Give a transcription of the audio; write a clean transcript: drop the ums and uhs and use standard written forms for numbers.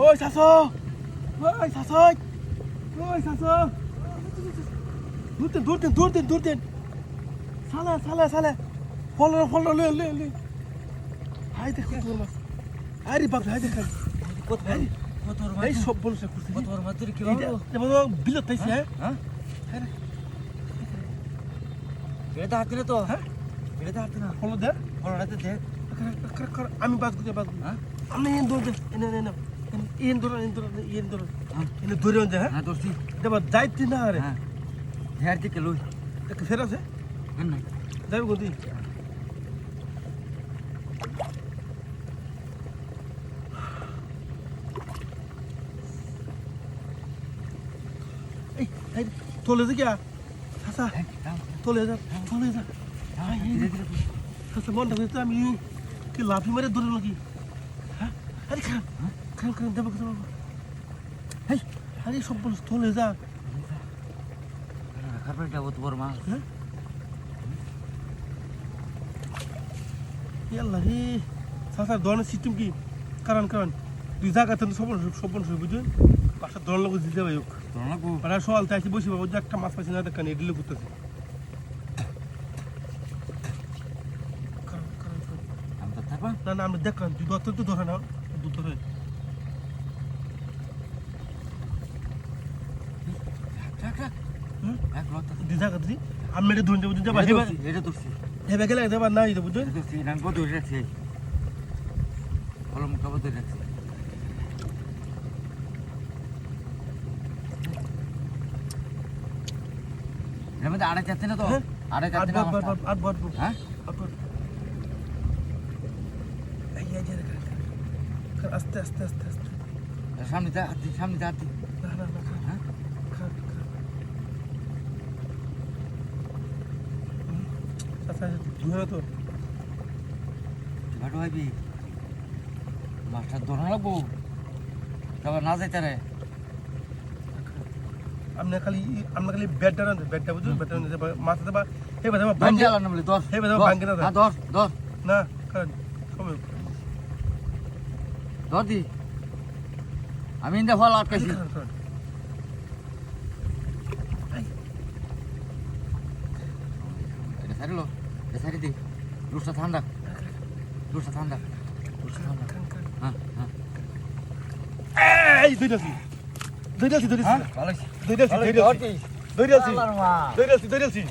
ওই শাসো ওই শাসো ওই শাসো দূরতেন সালা ফলো লে হাই দেখ তোর মাছ আরে বাপ হাই দেখ কোথায় এই সব বলছে করছিস কতর মাছ কি যেমন বিলত তাইছে হ্যাঁ এটা হাতে না তো হ্যাঁ এটা হাতে না ফলো দে ফলটাতে দে আমি বাদ হ্যাঁ আমি এন দৌড় এনে এন দৌড় এনে দৌড়ে দে হ্যাঁ হ্যাঁ দর্শি দেবা যাইতি না রে হ্যাঁ ধ্যার দিকে লই ফের আছে না যাবি কোনদিন এই তোলে দে গিয়া হাসা তোলে যা ধীরে ধীরে হাসা মনটা হয়েছে আমি কি লাফি মারে দৌড়ে নাকি হ্যাঁ আরে খান দেবো হেই আরে সব বলছ তোলে যা কারপেটটা বহুত বড় মাছ হ্যাঁ ইয়াল্লা রে সাসার দোকানের সিস্টেম কি কারণ দুই জায়গাতে সব বুঝুন বাসার দোকান লোক দিতে হবে তোর না গো আর সকাল তাইছি বসি বাবু যে একটা মাছ পাইছি না দেখানি এডিলে করতেছি আমি তো থাকবা না আমরা দেখান তুই দত্ত তো ধরে না দুধ ধরে থাক থাক এক লট দুই জায়গা দিছি আমি মেরে ধরে দেবো যাবা এটা দর্শি হেবে গেলে দেবা না এটা বুঝুন এটা দর্শি নাম কত ধরে রাখছি কলম কাবো ধরে রাখছি এর মধ্যে আড়াই যাচ্ছে না তো আড়াই যাচ্ছে না আট বট হ্যাঁ আস্তে সামনে যা সামনে যা না হ্যাঁ আচ্ছা ধরে তো ঘাটু হইবি মাছটা ধরা লাগবো তারপর না যাইতে রে আমরা খালি ব্যাটটা বুঝুন ব্যাটটা মাছ দেবা হে বাবা ভাঙ্গে আলা না বলে দশ হে বাবা ভাঙ্গে না হ্যাঁ দশ না কারণ সময় দশ দি আমি ইন্দা ফল আটকাইছি এটা সারিলো এটা সারি দি লুসটা ঠান্ডা হ্যাঁ এই ধরেছি ভালো ধরেছি